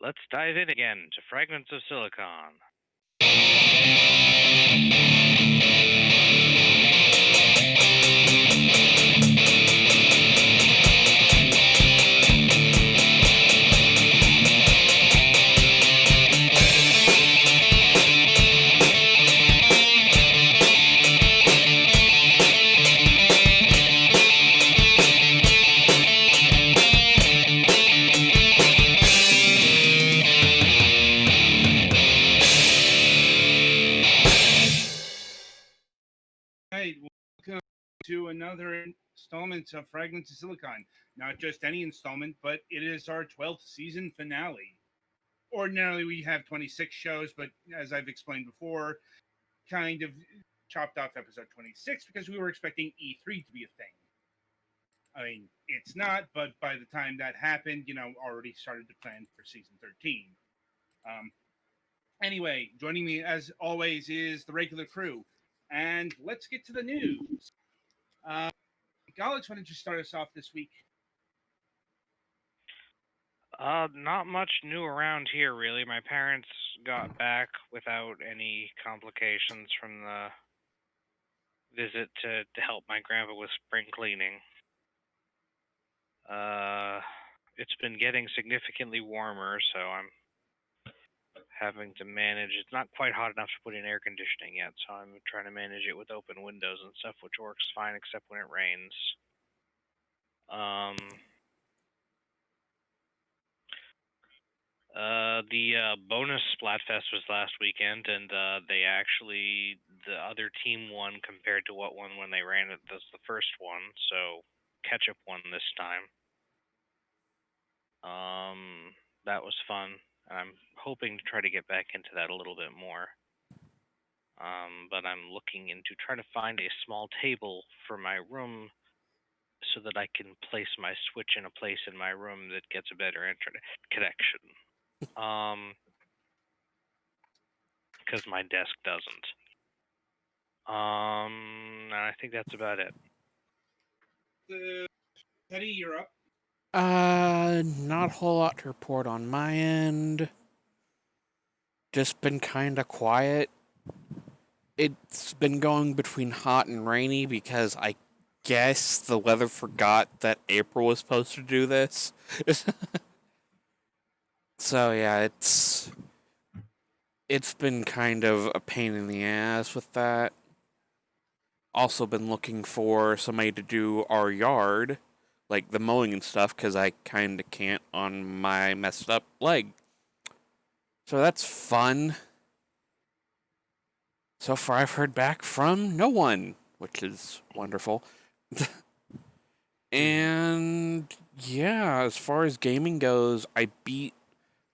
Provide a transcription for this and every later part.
Let's dive in again to Fragments of Silicon. Hey, welcome to another installment of Fragments of Silicon. Not just any installment, but it is our 12th season finale. Ordinarily, we have 26 shows, but as I've explained before, kind of chopped off episode 26 because we were expecting E3 to be a thing. I mean, it's not, but by the time that happened, already started to plan for season 13. Um, anyway, joining me as always is the regular crew. And let's get to the news. Uh, Alex, why don't you start us off this week? Not much new around here, really. My parents got back without any complications from the visit to help my grandpa with spring cleaning. It's been getting significantly warmer, so I'm having to manage. It's not quite hot enough to put in air conditioning yet, so I'm trying to manage it with open windows and stuff, which works fine except when it rains. The bonus Splatfest was last weekend, and the other team won compared to what won when they ran it. That's the first one, so ketchup won this time. That was fun. I'm hoping to try to get back into that a little bit more. But I'm looking into trying to find a small table for my room so that I can place my Switch in a place in my room that gets a better internet connection. Because my desk doesn't. And I think that's about it. Teddy, you're up. Not a whole lot to report on my end. Just been kind of quiet. It's been going between hot and rainy because I guess the weather forgot that April was supposed to do this. So yeah, it's been kind of a pain in the ass with that. Also been looking for somebody to do our yard, like the mowing and stuff, because I kind of can't on my messed up leg. So that's fun. So far, I've heard back from no one, which is wonderful. And yeah, as far as gaming goes, I beat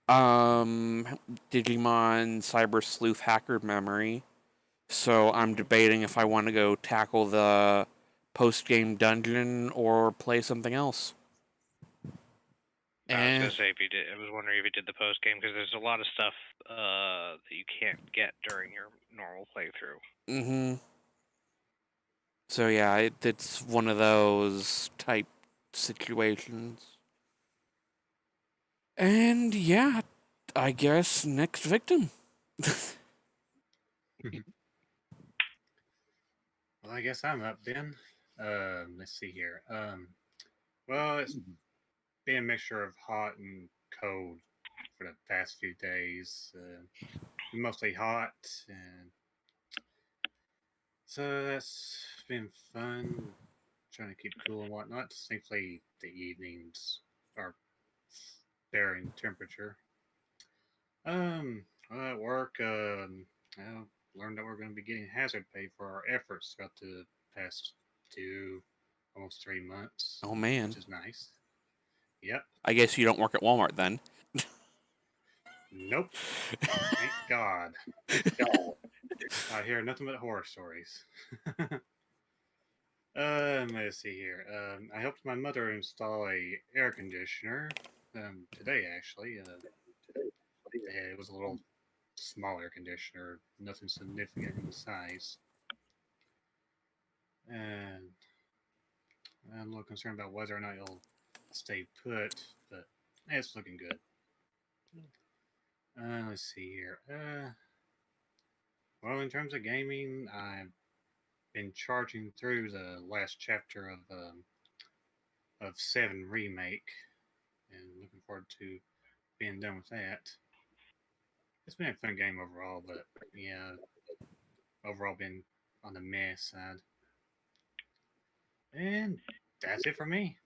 Digimon Cyber Sleuth Hacker Memory. So I'm debating if I want to go tackle the post-game dungeon or play something else. I was gonna say I was wondering if you did the post game because there's a lot of stuff that you can't get during your normal playthrough. Mm-hmm. So yeah, it's one of those type situations. And yeah, I guess next victim. Well, I guess I'm up then. Let's see here. Well, it's been a mixture of hot and cold for the past few days. Mostly hot, and so that's been fun. Trying to keep cool and whatnot. Thankfully, the evenings are fair in temperature. Well, at work, I learned that we're going to be getting hazard pay for our efforts throughout the past almost 3 months. Oh man, which is nice. Yep. I guess you don't work at Walmart then. Nope. Thank God. I hear nothing but horror stories. Let's see here. I helped my mother install a air conditioner today. Actually, it was a little small air conditioner, nothing significant in size. And I'm a little concerned about whether or not it'll stay put, but it's looking good. Let's see here. Well, in terms of gaming, I've been charging through the last chapter of Seven Remake, and looking forward to being done with that. It's been a fun game overall, but yeah, overall been on the meh side. And that's it for me.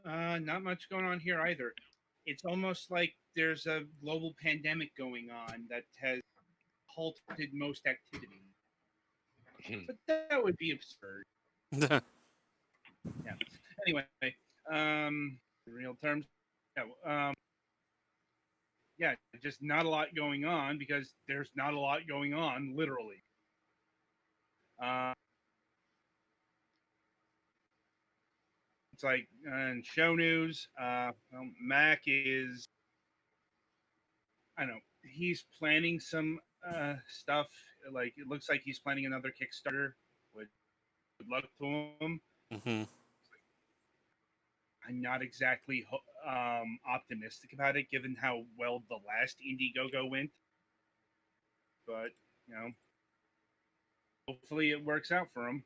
Not much going on here either. It's almost like there's a global pandemic going on that has halted most activity. But that would be absurd. Yeah. Anyway, in real terms, yeah, yeah, just not a lot going on because there's not a lot going on, literally. It's like show news. Mac is, I don't know, he's planning some stuff. Like it looks like he's planning another Kickstarter. With good luck to him. Mm-hmm. I'm not exactly optimistic about it, given how well the last Indiegogo went. But you know, hopefully it works out for him.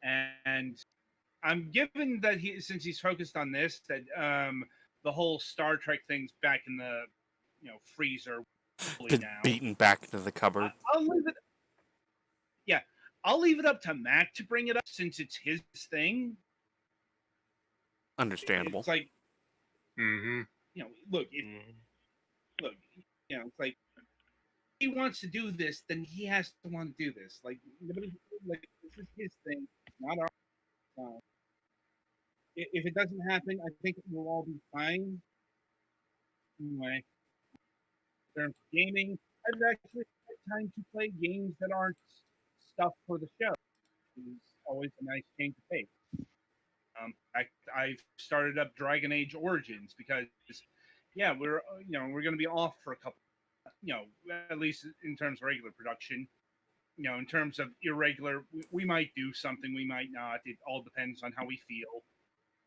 And I'm given that since he's focused on this, that the whole Star Trek thing's back in the freezer Been now. beaten back into the cupboard. I'll leave it. Yeah, I'll leave it up to Mac to bring it up since it's his thing. Understandable. It's like, Mm-hmm. Look, it's like he wants to do this, then he has to want to do this. Like this is his thing, not ours. If it doesn't happen, I think we'll all be fine. Anyway, in terms of gaming, I've actually had time to play games that aren't stuff for the show. It's always a nice change of pace. I've started up Dragon Age Origins because, yeah, we're going to be off for a couple, at least in terms of regular production. In terms of irregular, we might do something, we might not. It all depends on how we feel.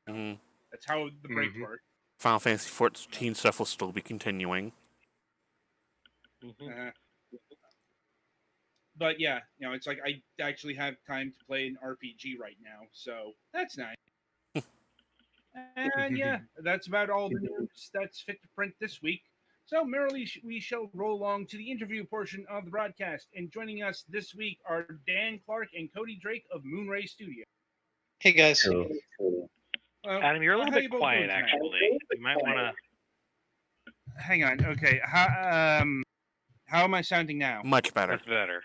Mm-hmm. That's how the breaks work. Final Fantasy 14 stuff will still be continuing. But yeah, it's like I actually have time to play an RPG right now, so that's nice. And yeah, that's about all the news that's fit to print this week. So merrily we shall roll along to the interview portion of the broadcast. And joining us this week are Dan Clark and Cody Drake of Moonray Studio. Hey guys. Adam, you're a little bit quiet, actually. You might want to. Hang on. Okay. How am I sounding now? Much better. That's better.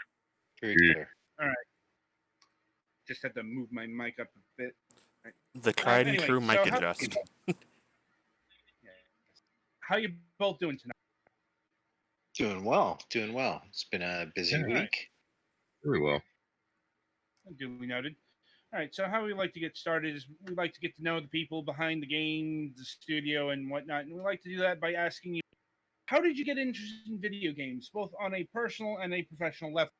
Very clear. All right. Just had to move my mic up a bit. Right. The tried and true mic adjust. How you both doing tonight? Doing well. It's been a busy week. Very well. Duly noted. All right, so how we like to get started is we like to get to know the people behind the game, the studio, and whatnot. And we like to do that by asking you, how did you get interested in video games, both on a personal and a professional level?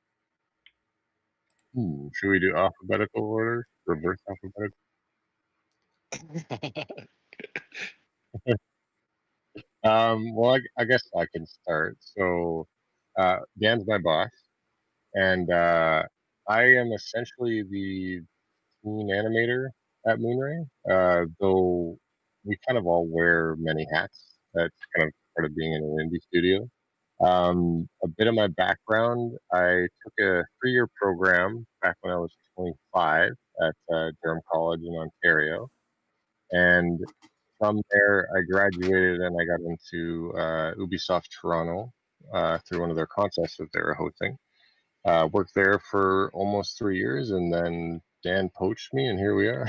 Should we do alphabetical order? Reverse alphabetical? Well, I guess I can start. So, Dan's my boss, and I am essentially the teen animator at Moonray, though we kind of all wear many hats. That's kind of part of being in an indie studio. A bit of my background, I took a 3-year program back when I was 25 at Durham College in Ontario. And from there, I graduated and I got into Ubisoft Toronto through one of their contests that they were hosting. Worked there for almost 3 years, and then Dan poached me, and here we are.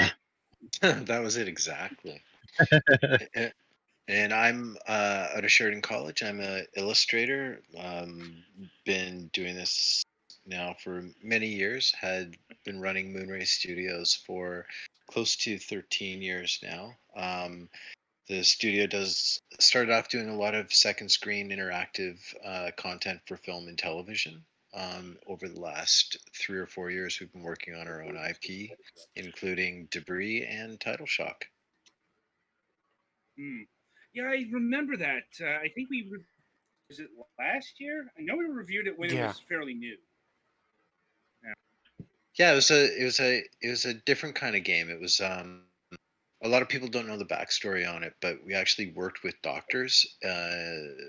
That was it exactly. And I'm out of Sheridan College. I'm an illustrator. Been doing this now for many years. Had been running Moonray Studios for close to 13 years now. The studio started off doing a lot of second screen interactive content for film and television. Over the last 3 or 4 years, we've been working on our own IP, including Debris and Title Shock. Hmm. Yeah, I remember that. I think was it last year? I know we reviewed it when it Yeah. was fairly new. Yeah, it was a different kind of game. It was a lot of people don't know the backstory on it, but we actually worked with doctors, and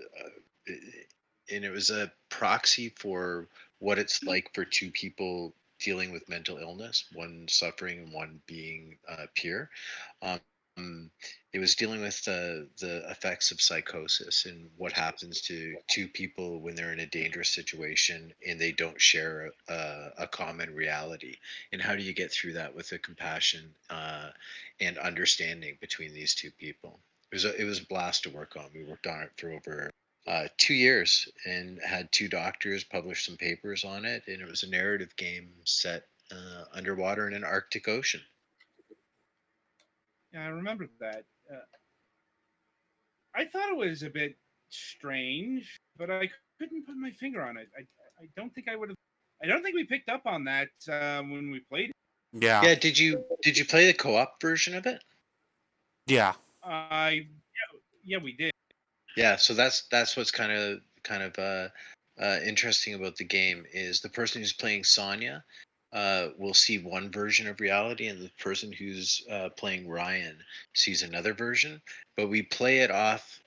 it was a proxy for what it's like for two people dealing with mental illness, one suffering and one being pure. Um, it was dealing with the effects of psychosis and what happens to two people when they're in a dangerous situation and they don't share a common reality. And how do you get through that with a compassion and understanding between these two people? It was a blast to work on. We worked on it for over 2 years and had two doctors publish some papers on it, and it was a narrative game set underwater in an Arctic Ocean. Yeah, I remember that. I thought it was a bit strange, but I couldn't put my finger on it. I don't think I would have. I don't think we picked up on that when we played it. Yeah. Yeah, did you play the co-op version of it? Yeah. Yeah, we did. Yeah, so that's what's kind of interesting about the game is the person who's playing Sonya will see one version of reality, and the person who's playing Ryan sees another version. But we play it off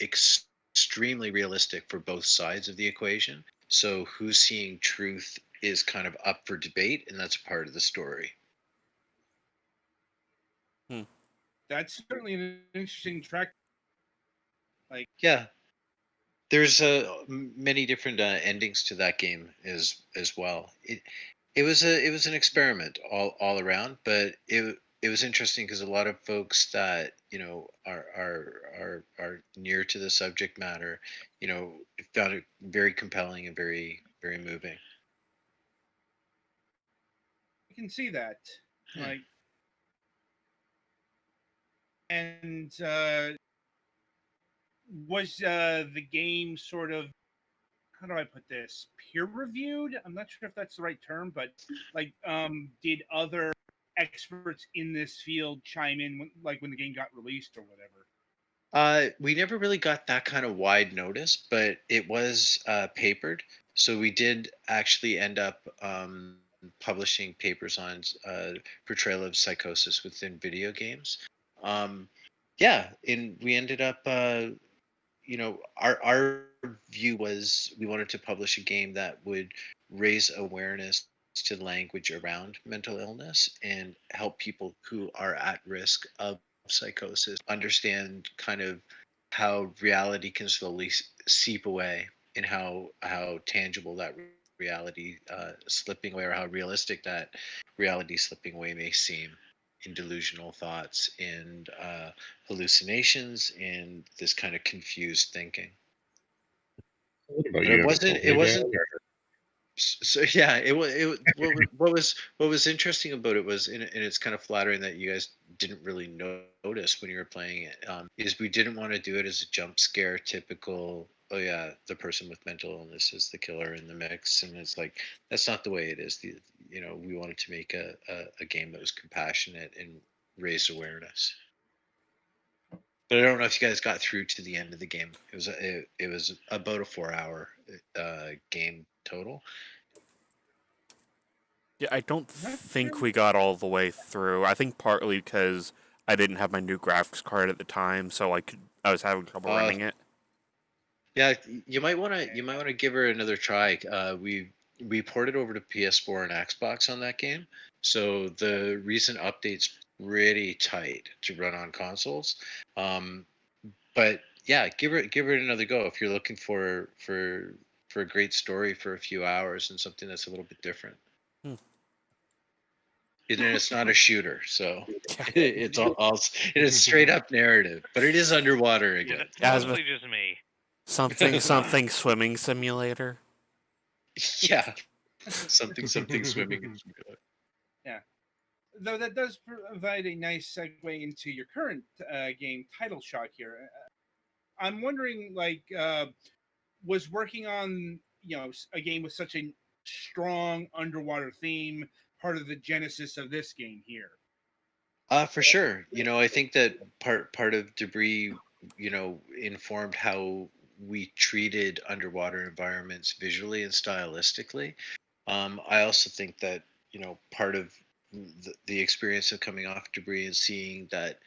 extremely realistic for both sides of the equation. So who's seeing truth is kind of up for debate, and that's part of the story. Hmm. That's certainly an interesting track. Like, Yeah, there's many different endings to that game as well. It was an experiment all around, but it was interesting because a lot of folks that are near to the subject matter, found it very compelling and very very moving. I can see that. Hmm. Like, and was the game sort of, how do I put this, peer reviewed? I'm not sure if that's the right term, but like, did other experts in this field chime in when the game got released or whatever? We never really got that kind of wide notice, but it was papered. So we did actually end up publishing papers on portrayal of psychosis within video games. Um, yeah, and we ended up, our view was we wanted to publish a game that would raise awareness to language around mental illness and help people who are at risk of psychosis understand kind of how reality can slowly seep away and how tangible that reality slipping away or how realistic that reality slipping away may seem in delusional thoughts and hallucinations and this kind of confused thinking. What about But you? it Have you wasn't. told It me, Dan? wasn't. So yeah, what was interesting about it was, and it's kind of flattering that you guys didn't really notice when you were playing it. Is we didn't want to do it as a jump scare typical. Oh yeah, the person with mental illness is the killer in the mix, and it's like that's not the way it is. We wanted to make a game that was compassionate and raised awareness. But I don't know if you guys got through to the end of the game. It was about a 4 hour game total. Yeah, I don't Not think sure. we got all the way through. I think partly because I didn't have my new graphics card at the time, so I was having trouble Uh, running it. yeah, you might want to give her another try. We ported over to PS4 and Xbox on that game, so the recent updates pretty tight to run on consoles. Um, but yeah, give it another go if you're looking for a great story for a few hours and something that's a little bit different. Hmm. And then it's not a shooter, so Yeah. it is straight up narrative, but it is underwater Yeah, again. that's Yeah, mostly just me. something swimming simulator. Yeah, something swimming. Yeah. Though that does provide a nice segue into your current game, Title Shock. Here, I'm wondering, like, was working on a game with such a strong underwater theme part of the genesis of this game here? For sure. I think that part of debris, informed how we treated underwater environments visually and stylistically. I also think that part of the experience of coming off debris and seeing that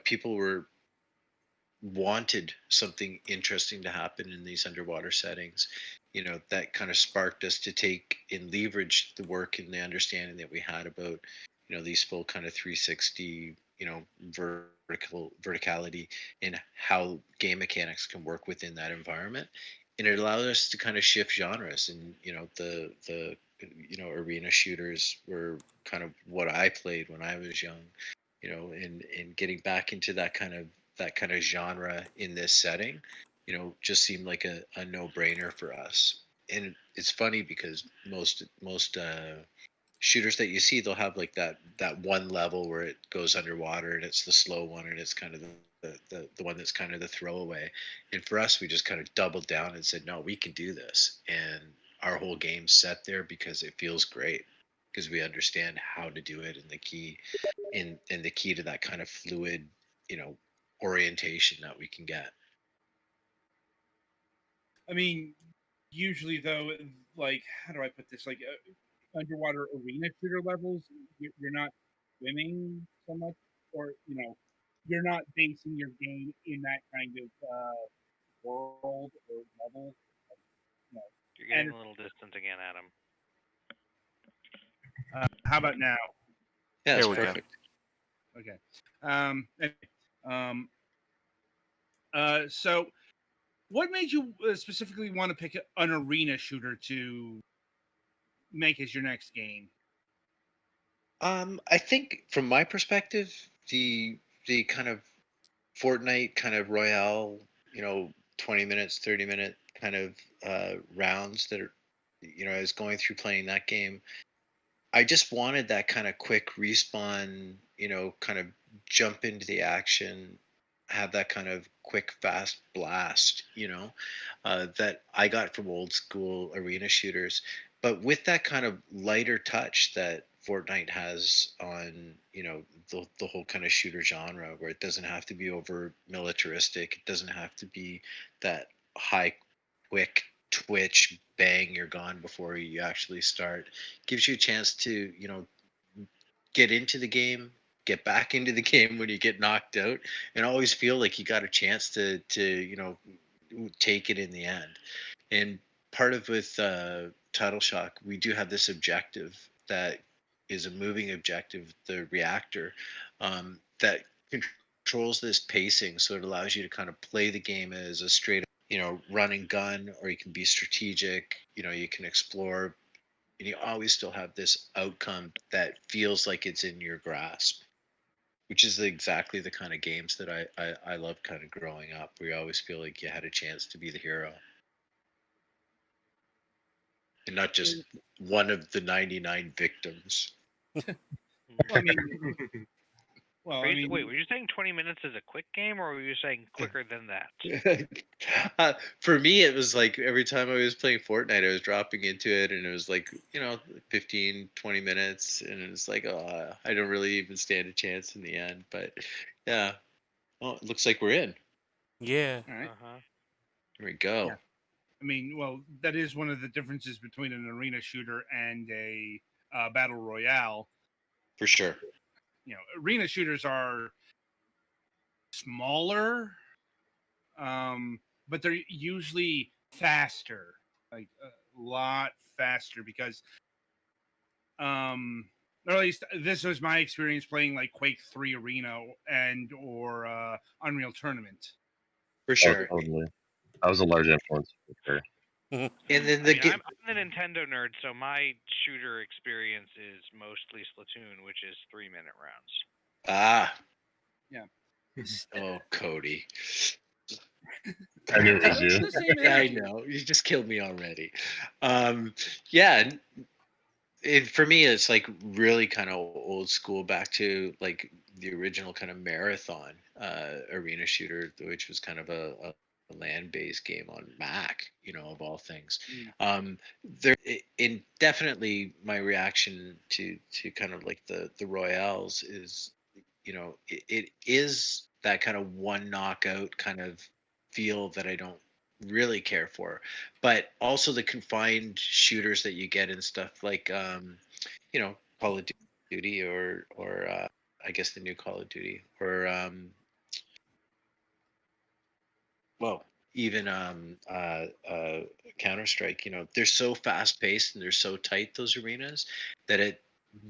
people were wanted something interesting to happen in these underwater settings, that kind of sparked us to take and leverage the work and the understanding that we had about, these full kind of 360, verticality and how game mechanics can work within that environment. And it allowed us to kind of shift genres, and the arena shooters were kind of what I played when I was young, and getting back into that kind of genre in this setting, just seemed like a no-brainer for us. And it's funny because most shooters that you see, they'll have like that one level where it goes underwater and it's the slow one, and it's kind of the one that's kind of the throwaway. And for us, we just kind of doubled down and said, no, we can do this. And our whole game's set there because it feels great, because we understand how to do it, and the key to that kind of fluid, you know, orientation that we can get. I mean, usually though, like how do I put this? Like underwater arena shooter levels, you're not swimming so much, or you're not basing your game in that kind of world or level. You know. You're getting And a little distant again, Adam. how about now? Yeah, There it's we go. perfect. Okay. Anyway, um, so what made you specifically want to pick an arena shooter to make as your next game? I think from my perspective, the kind of Fortnite kind of Royale, 20 minutes, 30-minute kind of rounds that are, I was going through playing that game. I just wanted that kind of quick respawn, kind of jump into the action, have that kind of quick, fast blast, that I got from old school arena shooters. But with that kind of lighter touch that Fortnite has on, the whole kind of shooter genre, where it doesn't have to be over militaristic, it doesn't have to be that high, quick twitch, bang, you're gone before you actually start. Gives you a chance to get into the game, get back into the game when you get knocked out, and always feel like you got a chance to take it in the end. And part of with Title Shock, we do have this objective that is a moving objective, the reactor, that controls this pacing, so it allows you to kind of play the game as a straight run and gun, or you can be strategic, you can explore, and you always still have this outcome that feels like it's in your grasp, which is exactly the kind of games that I love kind of growing up, where you always feel like you had a chance to be the hero and not just one of the 99 victims. Well, I mean, well, I Wait, mean, were you saying 20 minutes is a quick game, or were you saying quicker than that? For me, it was like every time I was playing Fortnite, I was dropping into it, and it was like 15, 20 minutes, and it's like, oh, I don't really even stand a chance in the end. But yeah, well, it looks like we're in. Yeah. all right. Uh-huh. Here we go. Yeah. I mean, well, that is one of the differences between an arena shooter and a battle royale. For sure. Arena shooters are smaller, but they're usually faster, like a lot faster, because, or at least this was my experience playing like Quake 3 Arena or Unreal Tournament. For Oh, sure. totally. That was a large influence for sure. And then I the mean, I'm the Nintendo nerd, so my shooter experience is mostly Splatoon, which is 3-minute rounds. ah, Yeah. oh, Cody. I knew it was We're you. the same I age. know, you just killed me already. Yeah, for me, it's like really kind of old school, back to like the original kind of marathon arena shooter, which was kind of a land-based game on Mac, of all things. Mm. There, in definitely my reaction to kind of like the Royales is it is that kind of one knockout kind of feel that I don't really care for. But also the confined shooters that you get and stuff like Call of Duty or I guess the new Call of Duty or well, even Counter Strike. They're so fast paced and they're so tight, those arenas, that it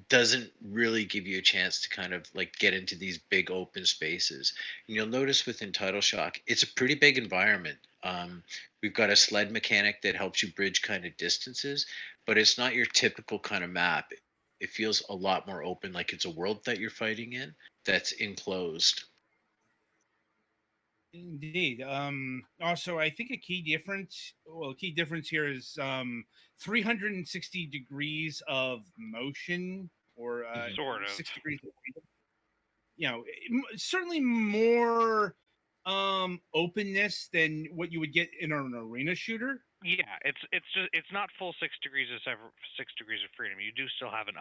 doesn't really give you a chance to kind of like get into these big open spaces. And you'll notice within Title Shock, it's a pretty big environment. We've got a sled mechanic that helps you bridge kind of distances, but it's not your typical kind of map. It feels a lot more open, like it's a world that you're fighting in that's enclosed. Indeed. Also, I think a key difference here is 360 degrees of motion, or Sort of. 6 degrees of freedom. Certainly more openness than what you would get in an arena shooter. Yeah, it's not full 6 degrees of 6 degrees of freedom. You do still have an